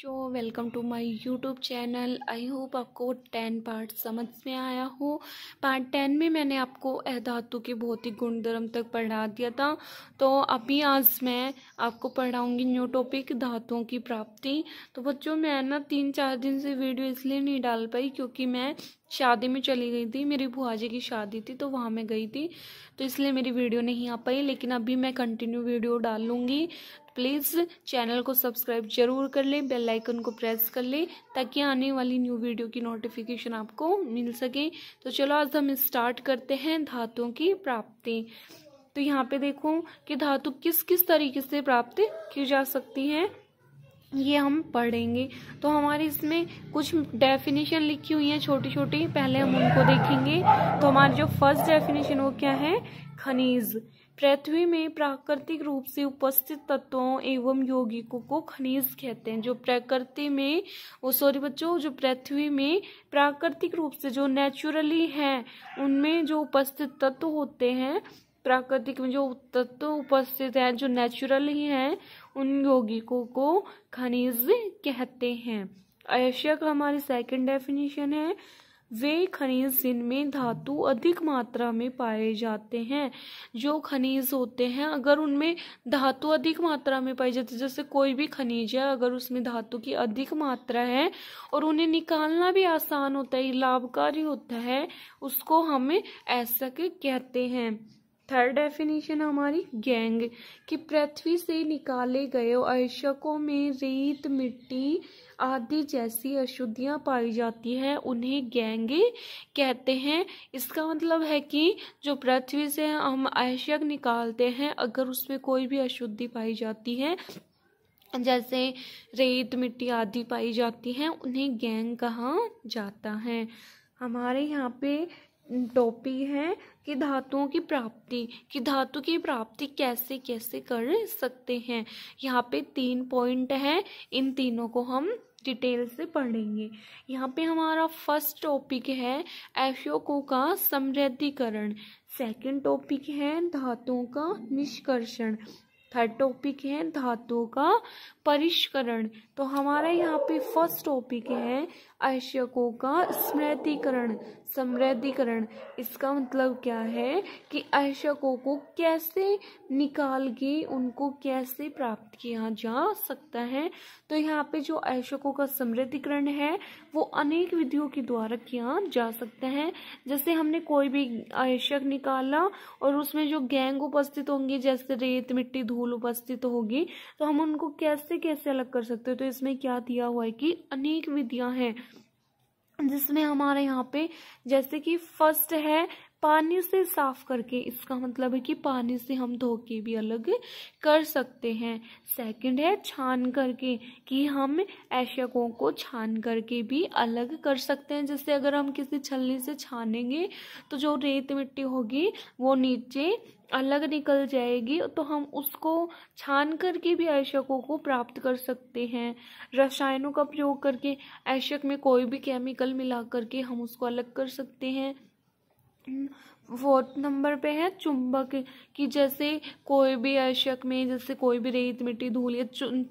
बच्चों, welcome to my YouTube channel. I hope आपको 10 part समझ में आया हो। पार्ट 10 में मैंने आपको धातु के भौतिक गुणधर्म तक पढ़ा दिया था। तो अभी आज मैं आपको पढ़ाऊंगी न्यू टॉपिक धातुओं की प्राप्ति। तो बच्चों, मैं ना 3-4 दिन से वीडियो इसलिए नहीं डाल पाई क्योंकि मैं शादी में चली गई थी। मेरी बुआ जी की शादी थी तो वहाँ मैं गई थी, तो इसलिए मेरी वीडियो नहीं आ पाई। लेकिन अभी मैं कंटिन्यू वीडियो डाल लूँगी। प्लीज़ चैनल को सब्सक्राइब जरूर कर ले, बेल आइकन को प्रेस कर ले ताकि आने वाली न्यू वीडियो की नोटिफिकेशन आपको मिल सके। तो चलो आज हम स्टार्ट करते हैं धातुओं की प्राप्ति। तो यहाँ पे देखो कि धातु किस किस तरीके से प्राप्त की जा सकती है, ये हम पढ़ेंगे। तो हमारे इसमें कुछ डेफिनेशन लिखी हुई है छोटी छोटी, पहले हम उनको देखेंगे। तो हमारी जो फर्स्ट डेफिनेशन वो क्या है? खनिज। पृथ्वी में प्राकृतिक रूप से उपस्थित तत्वों एवं यौगिकों को खनिज कहते हैं। जो प्रकृति में जो पृथ्वी में प्राकृतिक रूप से जो नेचुरली है उनमें जो उपस्थित तत्व होते हैं, प्राकृतिक में जो तत्व उपस्थित है जो नेचुरल ही है, उन यौगिकों को खनिज कहते हैं। आवश्यक हमारी सेकंड डेफिनेशन है वे खनिज जिनमें धातु अधिक मात्रा में पाए जाते हैं। जो खनिज होते हैं अगर उनमें धातु अधिक मात्रा में पाई जाती है, जैसे कोई भी खनिज है अगर उसमें धातु की अधिक मात्रा है और उन्हें निकालना भी आसान होता है, लाभकारी होता है, उसको हम ऐसा कहते हैं। थर्ड डेफिनेशन हमारी गैंग कि पृथ्वी से निकाले गए अवशेषों में रेत, मिट्टी आदि जैसी अशुद्धियां पाई जाती है, उन्हें गैंग कहते हैं। इसका मतलब है कि जो पृथ्वी से हम अवशेष निकालते हैं अगर उसमें कोई भी अशुद्धि पाई जाती है, जैसे रेत, मिट्टी आदि पाई जाती हैं, उन्हें गैंग कहा जाता है। हमारे यहाँ पे टॉपिक है कि धातुओं की प्राप्ति, कि धातु की प्राप्ति कैसे कैसे कर सकते हैं। यहाँ पे 3 पॉइंट है, इन तीनों को हम डिटेल से पढ़ेंगे। यहाँ पे हमारा फर्स्ट टॉपिक है अवशेषों का समृद्धिकरण। सेकंड टॉपिक है धातुओं का निष्कर्षण। थर्ड टॉपिक है धातुओं का परिष्करण। तो हमारा यहाँ पे फर्स्ट टॉपिक है अवशेषों का समृद्धिकरण। इसका मतलब क्या है कि अवशेषों को कैसे निकाल के उनको कैसे प्राप्त किया जा सकता है। तो यहाँ पे जो अवशेषों का समृद्धिकरण है वो अनेक विधियों के द्वारा किया जा सकता है। जैसे हमने कोई भी अवशेष निकाला और उसमें जो गैंग उपस्थित होंगी, जैसे रेत, मिट्टी, धूल उपस्थित होगी, तो हम उनको कैसे कैसे अलग कर सकते हैं। तो इसमें क्या दिया हुआ है कि अनेक विधियां हैं, जिसमें हमारे यहाँ पे जैसे कि फर्स्ट है पानी से साफ करके। इसका मतलब है कि पानी से हम धो के भी अलग कर सकते हैं। सेकंड है छान करके, कि हम अवशेषों को छान करके भी अलग कर सकते हैं। जैसे अगर हम किसी छलनी से छानेंगे तो जो रेत मिट्टी होगी वो नीचे अलग निकल जाएगी, तो हम उसको छान करके भी अवशेषों को प्राप्त कर सकते हैं। रसायनों का प्रयोग करके अवशेष में कोई भी केमिकल मिला करके हम उसको अलग कर सकते हैं। 4th नंबर पे है चुंबक, कि जैसे कोई भी अवशेष में, जैसे कोई भी रेत, मिट्टी, धूल या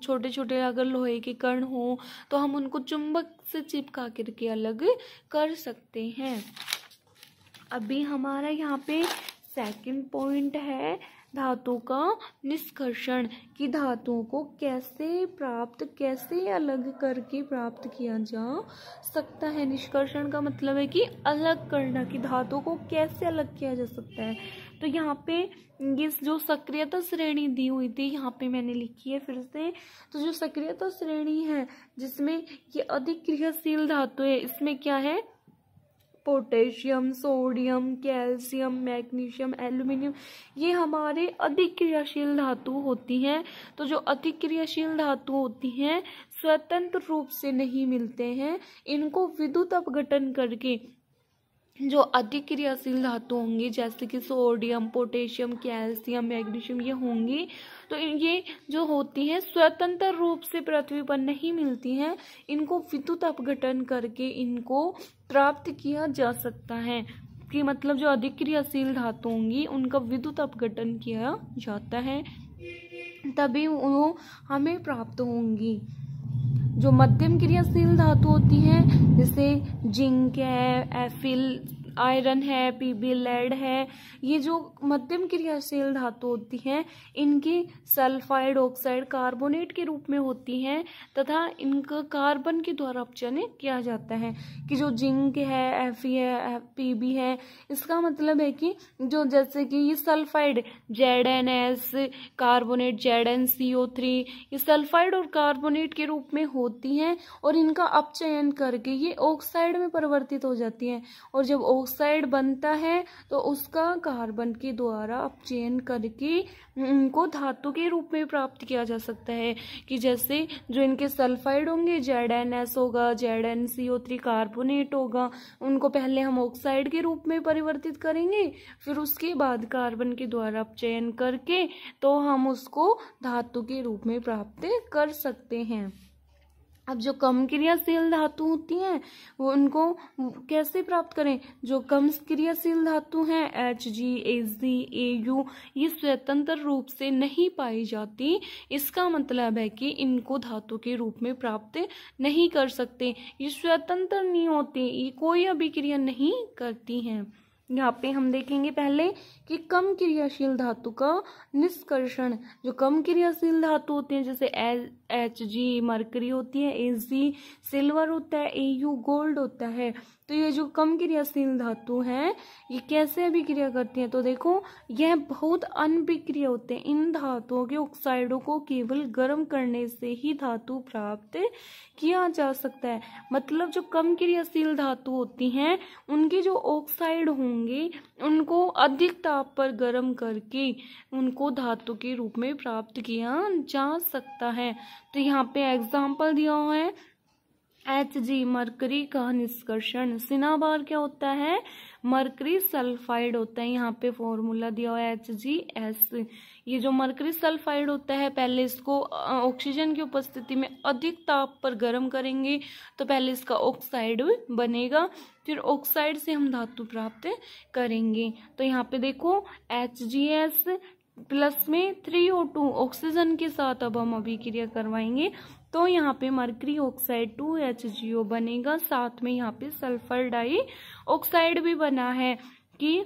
छोटे छोटे अगर लोहे के कण हो तो हम उनको चुंबक से चिपका करके अलग कर सकते हैं। अभी हमारा यहाँ पे सेकंड पॉइंट है धातु का निष्कर्षण, कि धातुओं को कैसे अलग करके प्राप्त किया जा सकता है। निष्कर्षण का मतलब है कि अलग करना, कि धातु को कैसे अलग किया जा सकता है। तो यहाँ पे ये जो सक्रियता श्रेणी दी हुई थी यहाँ पे मैंने लिखी है फिर से। तो जो सक्रियता श्रेणी है जिसमें ये अधिक क्रियाशील धातु है, इसमें क्या है? Potassium, sodium, calcium, magnesium, aluminium, ये हमारे अधिक क्रियाशील धातु होती हैं। तो जो अधिक क्रियाशील धातु होती हैं स्वतंत्र रूप से नहीं मिलते हैं, इनको विद्युत अपघटन करके जो अधिक क्रियाशील धातु होंगी, जैसे कि सोडियम, पोटेशियम, कैल्शियम, मैग्नीशियम, ये होंगी, तो ये जो होती हैं स्वतंत्र रूप से पृथ्वी पर नहीं मिलती हैं, इनको विद्युत अपघटन करके इनको प्राप्त किया जा सकता है। कि मतलब जो अधिक क्रियाशील धातु होंगी उनका विद्युत अपघटन किया जाता है, तभी वो हमें प्राप्त होंगी। जो मध्यम क्रियाशील धातु होती हैं जैसे जिंक है, एफिल आयरन है, पीबी लेड है, ये जो मध्यम क्रियाशील धातु होती हैं इनकी सल्फाइड ऑक्साइड कार्बोनेट के रूप में होती हैं तथा इनका कार्बन के द्वारा अपचयन किया जाता है। कि जो जिंक है, एफी है, पीबी है, इसका मतलब है कि जो जैसे कि ये सल्फाइड ZnS कार्बोनेट ZnCO3 ये सल्फाइड और कार्बोनेट के रूप में होती हैं और इनका अपचयन करके ये ऑक्साइड में परिवर्तित हो जाती हैं और जब ऑक्साइड बनता है तो उसका कार्बन के द्वारा अपचयन करके इनको धातु के रूप में प्राप्त किया जा सकता है। कि जैसे जो इनके सल्फाइड होंगे ZnS होगा, ZnCO3 कार्बोनेट होगा, उनको पहले हम ऑक्साइड के रूप में परिवर्तित करेंगे, फिर उसके बाद कार्बन के द्वारा अपचयन करके तो हम उसको धातु के रूप में प्राप्त कर सकते हैं। अब जो कम क्रियाशील धातु होती हैं वो उनको कैसे प्राप्त करें? जो कम क्रियाशील धातु हैं Hg, Hg, Au ये स्वतंत्र रूप से नहीं पाई जाती। इसका मतलब है कि इनको धातु के रूप में प्राप्त नहीं कर सकते। ये स्वतंत्र नहीं होते, ये कोई अभिक्रिया नहीं करती हैं। यहाँ पे हम देखेंगे पहले कि कम क्रियाशील धातु का निष्कर्षण। जो कम क्रियाशील धातु होते हैं जैसे Hg मरकरी होती है, Ag सिल्वर होता है, Au गोल्ड होता है। तो ये जो कम क्रियाशील धातु हैं ये कैसे अभिक्रिया करती हैं? तो देखो यह बहुत अनभिक्रिय होते हैं। इन धातुओं के ऑक्साइडों को केवल गर्म करने से ही धातु प्राप्त किया जा सकता है। मतलब जो कम क्रियाशील धातु होती हैं उनके जो ऑक्साइड होंगे उनको अधिक ताप पर गर्म करके उनको धातु के रूप में प्राप्त किया जा सकता है। तो यहाँ पे एग्जाम्पल दिया हुआ है Hg मरकरी का निष्कर्षण। सिनाबार क्या होता है? मरकरी सल्फाइड होता है। यहाँ पे फॉर्मूला दिया हुआ है HgS। ये जो मरकरी सल्फाइड होता है पहले इसको ऑक्सीजन की उपस्थिति में अधिक ताप पर गर्म करेंगे तो पहले इसका ऑक्साइड बनेगा, फिर ऑक्साइड से हम धातु प्राप्त करेंगे। तो यहाँ पे देखो HgS प्लस में 3O2 ऑक्सीजन के साथ अब हम अभिक्रिया करवाएंगे तो यहाँ पे मरकरी ऑक्साइड 2HgO बनेगा। साथ में यहाँ पे सल्फर डाई ऑक्साइड भी बना है कि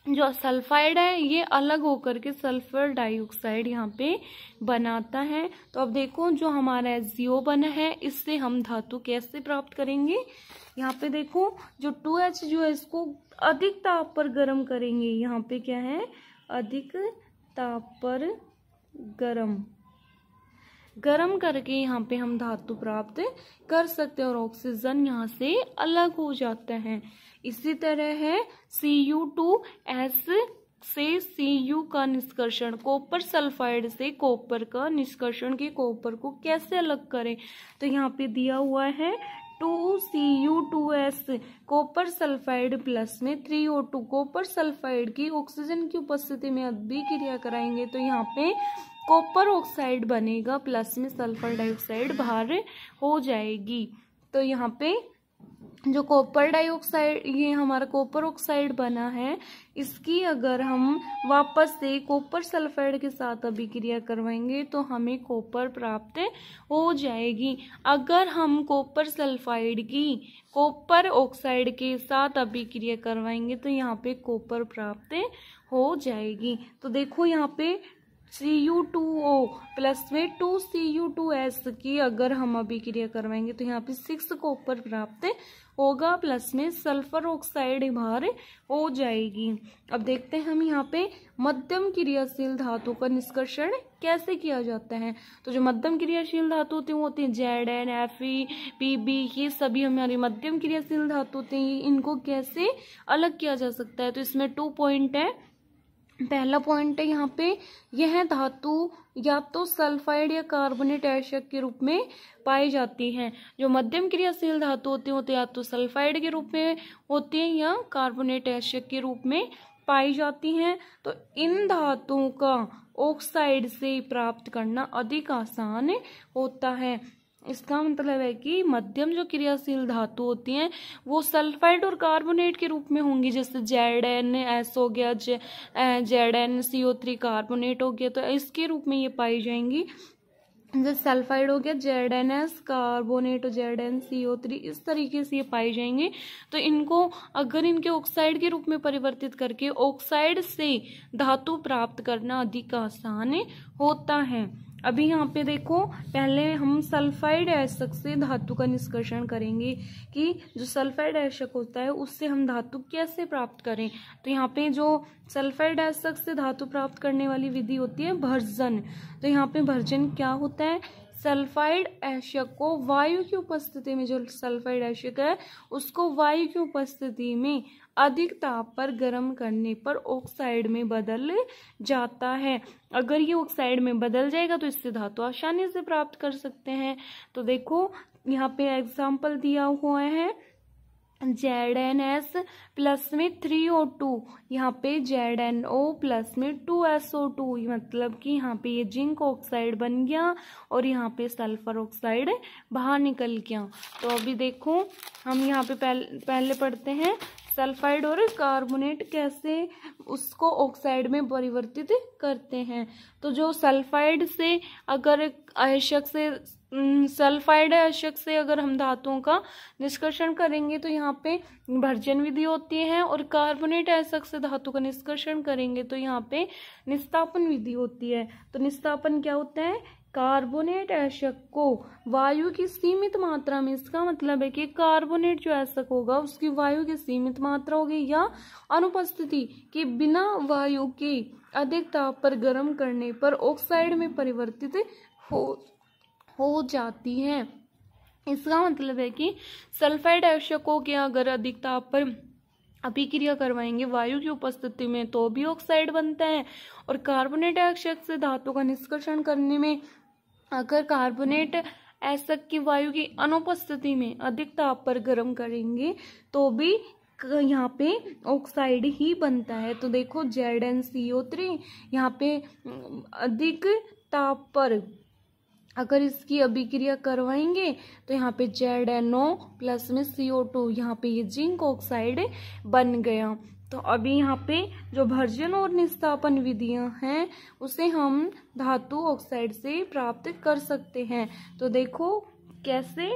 जो सल्फाइड है ये अलग होकर के सल्फर डाइऑक्साइड यहाँ पे बनाता है। तो अब देखो जो हमारा HgO बना है इससे हम धातु कैसे प्राप्त करेंगे? यहाँ पे देखो जो 2H जो है इसको अधिक ताप पर गर्म करेंगे। यहाँ पे क्या है? अधिक ताप पर गरम करके यहाँ पे हम धातु प्राप्त कर सकते हैं और ऑक्सीजन यहाँ से अलग हो जाता है। इसी तरह है Cu2S से Cu का निष्कर्षण। कॉपर सल्फाइड से कॉपर का निष्कर्षण के कॉपर को कैसे अलग करें? तो यहाँ पे दिया हुआ है 2Cu2S कॉपर सल्फाइड प्लस में 3O2 कॉपर सल्फाइड की ऑक्सीजन की उपस्थिति में अभिक्रिया कराएंगे तो यहाँ पे कॉपर ऑक्साइड बनेगा प्लस में सल्फर डाइऑक्साइड बाहर हो जाएगी। तो यहाँ पे जो कॉपर डाइऑक्साइड ये हमारा कॉपर ऑक्साइड बना है इसकी अगर हम वापस से कॉपर सल्फाइड के साथ अभिक्रिया करवाएंगे तो हमें कॉपर प्राप्त हो जाएगी। अगर हम कॉपर सल्फाइड की कॉपर ऑक्साइड के साथ अभिक्रिया करवाएंगे तो यहाँ पे कॉपर प्राप्त हो जाएगी। तो देखो यहाँ पे Cu2O प्लस में 2Cu2S की अगर हम अभिक्रिया करवाएंगे तो यहाँ पे 6 कॉपर प्राप्त होगा प्लस में सल्फर ऑक्साइड बाहर हो जाएगी। अब देखते हैं हम यहाँ पे मध्यम क्रियाशील धातु का निष्कर्षण कैसे किया जाता है। तो जो मध्यम क्रियाशील धातु होते हैं वो होते हैं Zn, Fe, Pb, ये सभी हमारी मध्यम क्रियाशील धातु होते हैं। इनको कैसे अलग किया जा सकता है? तो इसमें 2 पॉइंट है। पहला पॉइंट है यहाँ पे यह धातु या तो सल्फाइड या कार्बोनेट आयशक के रूप में पाई जाती हैं। जो मध्यम क्रियाशील धातु होते हैं या तो सल्फाइड के रूप में होती हैं या कार्बोनेट आयशक के रूप में पाई जाती हैं। तो इन धातुओं का ऑक्साइड से प्राप्त करना अधिक आसान होता है। इसका मतलब है कि मध्यम जो क्रियाशील धातु होती हैं वो सल्फाइड और कार्बोनेट के रूप में होंगी। जैसे ZnS हो गया, ZnCO3 कार्बोनेट हो गया, तो इसके रूप में ये पाई जाएंगी। जैसे सल्फाइड हो गया ZnS कार्बोनेट ZnCO3, इस तरीके से ये पाए जाएंगे। तो इनको अगर इनके ऑक्साइड के रूप में परिवर्तित करके ऑक्साइड से धातु प्राप्त करना अधिक आसान होता है। अभी यहाँ पे देखो, पहले हम सल्फाइड ऐशक से धातु का निष्कर्षण करेंगे कि जो सल्फाइड ऐशक होता है उससे हम धातु कैसे प्राप्त करें। तो यहाँ पे जो सल्फाइड ऐशक से धातु प्राप्त करने वाली विधि होती है भर्जन। तो यहाँ पे भर्जन क्या होता है, सल्फाइड ऐशक को वायु की उपस्थिति में, जो सल्फाइड ऐशक है उसको वायु की उपस्थिति में अधिक ताप पर गर्म करने पर ऑक्साइड में बदल जाता है। अगर ये ऑक्साइड में बदल जाएगा तो इससे धातु आसानी से प्राप्त कर सकते हैं। तो देखो यहाँ पे एग्जाम्पल दिया हुआ है ZnS प्लस में 3O2, यहाँ पे ZnO प्लस में 2SO2, मतलब कि यहाँ पे ये जिंक ऑक्साइड बन गया और यहाँ पे सल्फर ऑक्साइड बाहर निकल गया। तो अभी देखो हम यहाँ पे पहले पढ़ते हैं सल्फाइड और कार्बोनेट कैसे उसको ऑक्साइड में परिवर्तित करते हैं। तो जो सल्फाइड से अगर ऐशक से सल्फाइड ऐशक से अगर हम धातुओं का निष्कर्षण करेंगे तो यहाँ पे भर्जन विधि होती है, और कार्बोनेट ऐशक से धातु का निष्कर्षण करेंगे तो यहाँ पे निस्तापन विधि होती है। तो निस्तापन क्या होता है, कार्बोनेट ऐशक को वायु की सीमित मात्रा में, इसका मतलब है कि कार्बोनेट जो ऐशक होगा उसकी वायु की सीमित मात्रा होगी या अनुपस्थिति के बिना वायु के अधिक ताप पर गर्म करने पर ऑक्साइड में परिवर्तित हो जाती है। इसका मतलब है कि सल्फाइड ऐशकों के अगर अधिक ताप पर अभिक्रिया करवाएंगे वायु की उपस्थिति में तो भी ऑक्साइड बनता है, और कार्बोनेट ऐशक से धातु का निष्कर्षण करने में अगर कार्बोनेट ऐशक की वायु की अनुपस्थिति में अधिक ताप पर गर्म करेंगे तो भी यहाँ पे ऑक्साइड ही बनता है। तो देखो ZnCO3 यहाँ पे अधिक ताप पर अगर इसकी अभिक्रिया करवाएंगे तो यहाँ पे ZnO प्लस में CO2, यहाँ पे ये जिंक ऑक्साइड बन गया। तो अभी यहाँ पे जो भर्जन और निस्तापन विधियां हैं उसे हम धातु ऑक्साइड से प्राप्त कर सकते हैं। तो देखो कैसे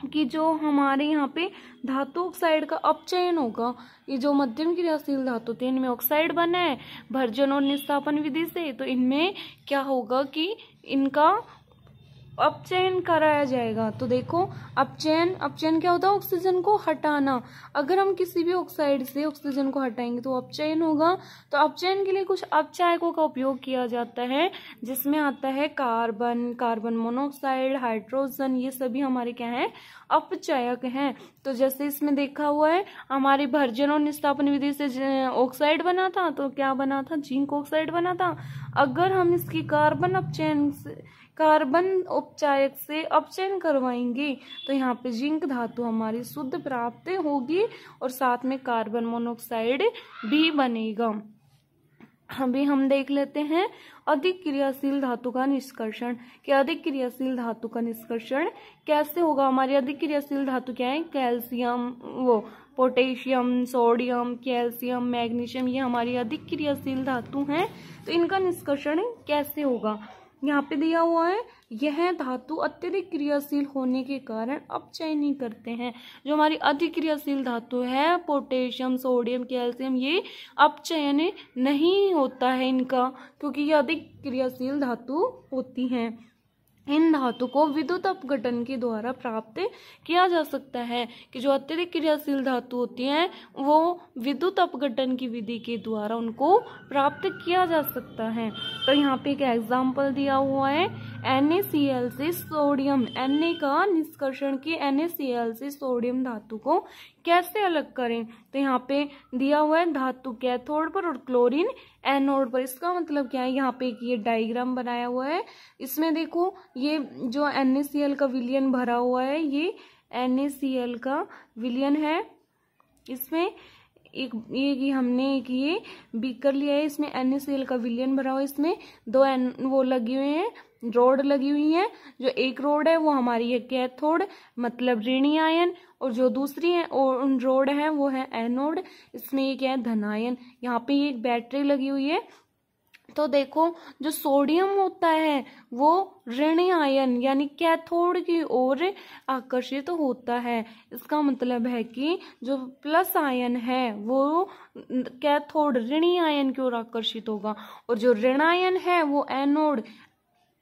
कि जो हमारे यहाँ पे धातु ऑक्साइड का अपचयन होगा, ये जो मध्यम क्रियाशील धातु थे इनमें ऑक्साइड बना है भर्जन और निस्तापन विधि से, तो इनमें क्या होगा कि इनका अपचयन कराया जाएगा। तो देखो अपचयन क्या होता है, ऑक्सीजन को हटाना। अगर हम किसी भी ऑक्साइड से ऑक्सीजन को हटाएंगे तो अपचयन होगा। तो अपचयन के लिए कुछ अपचायकों का उपयोग किया जाता है, जिसमें आता है कार्बन मोनोऑक्साइड, हाइड्रोजन, ये सभी हमारे क्या है, अपचायक हैं। तो जैसे इसमें देखा हुआ है हमारे भर्जन और निस्तापन विधि से ऑक्साइड बना था, तो क्या बना था, जिंक ऑक्साइड बना था। अगर हम इसकी कार्बन उपचायक से अपचयन करवाएंगे तो यहाँ पे जिंक धातु हमारी शुद्ध प्राप्त होगी और साथ में कार्बन मोनोऑक्साइड भी बनेगा। अभी हम देख लेते हैं अधिक क्रियाशील धातु का निष्कर्षण। कि अधिक क्रियाशील धातु का निष्कर्षण कैसे होगा। हमारी अधिक क्रियाशील धातु क्या है, calcium, potassium, sodium, calcium, magnesium, ये हमारी अधिक क्रियाशील धातु हैं। तो इनका निष्कर्षण कैसे होगा, यहाँ पे दिया हुआ है। यह धातु अत्यधिक क्रियाशील होने के कारण अपचयन नहीं करते हैं। जो हमारी अधिक क्रियाशील धातु है पोटेशियम, सोडियम, कैल्शियम, ये अपचयन नहीं होता है इनका, क्योंकि ये अधिक क्रियाशील धातु होती हैं। इन धातु को विद्युत अपघटन के द्वारा प्राप्त किया जा सकता है। कि जो अत्यधिक क्रियाशील धातु होती हैं वो विद्युत अपघटन की विधि के द्वारा उनको प्राप्त किया जा सकता है। तो यहाँ पे एक एग्जाम्पल दिया हुआ है NaCl से सोडियम, Na का निष्कर्षण की NaCl से सोडियम धातु को कैसे अलग करें। तो यहाँ पे दिया हुआ है धातु कैथोड पर और क्लोरीन एनोड पर। इसका मतलब क्या है, यहाँ पे ये डायग्राम बनाया हुआ है। इसमें देखो ये जो NaCl का विलयन भरा हुआ है, ये NaCl का विलयन है। इसमें एक हमने एक ये बीकर लिया है, इसमें NaCl का विलयन भरा हुआ है। इसमें दो वो लगी हुई हैं, रोड लगी हुई है। जो एक रोड है वो हमारी है कैथोड, मतलब ऋणी आयन, और जो दूसरी है रोड है वो है एनोड, इसमें ये क्या है, धनायन। यहाँ पे एक बैटरी लगी हुई है तो देखो जो सोडियम होता है वो ऋण आयन यानी कैथोड की ओर आकर्षित होता है। इसका मतलब है कि जो प्लस आयन है वो कैथोड ऋणी आयन की ओर आकर्षित होगा और जो ऋण आयन है वो एनोड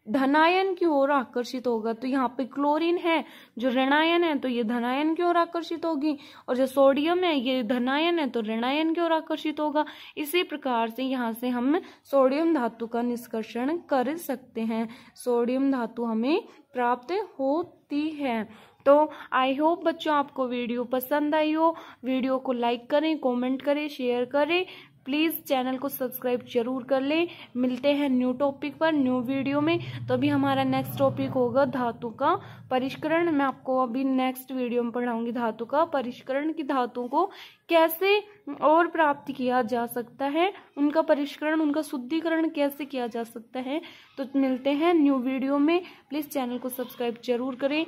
धनायन की ओर आकर्षित होगा। तो यहाँ पे क्लोरीन है जो ऋणायन है तो ये धनायन की ओर आकर्षित होगी और जो सोडियम है ये धनायन है तो ऋणायन की ओर आकर्षित होगा। इसी प्रकार से यहाँ से हम सोडियम धातु का निष्कर्षण कर सकते हैं। सोडियम धातु हमें प्राप्त होती है। तो आई होप बच्चों आपको वीडियो पसंद आई हो। वीडियो को लाइक करें, कमेंट करें, शेयर करें। प्लीज़ चैनल को सब्सक्राइब जरूर कर लें। मिलते हैं न्यू टॉपिक पर न्यू वीडियो में। तो अभी हमारा नेक्स्ट टॉपिक होगा धातु का परिष्करण। मैं आपको अभी नेक्स्ट वीडियो में पढ़ाऊंगी धातु का परिष्करण की धातुओं को कैसे और प्राप्त किया जा सकता है, उनका परिष्करण उनका शुद्धिकरण कैसे किया जा सकता है। तो मिलते हैं न्यू वीडियो में। प्लीज़ चैनल को सब्सक्राइब जरूर करें।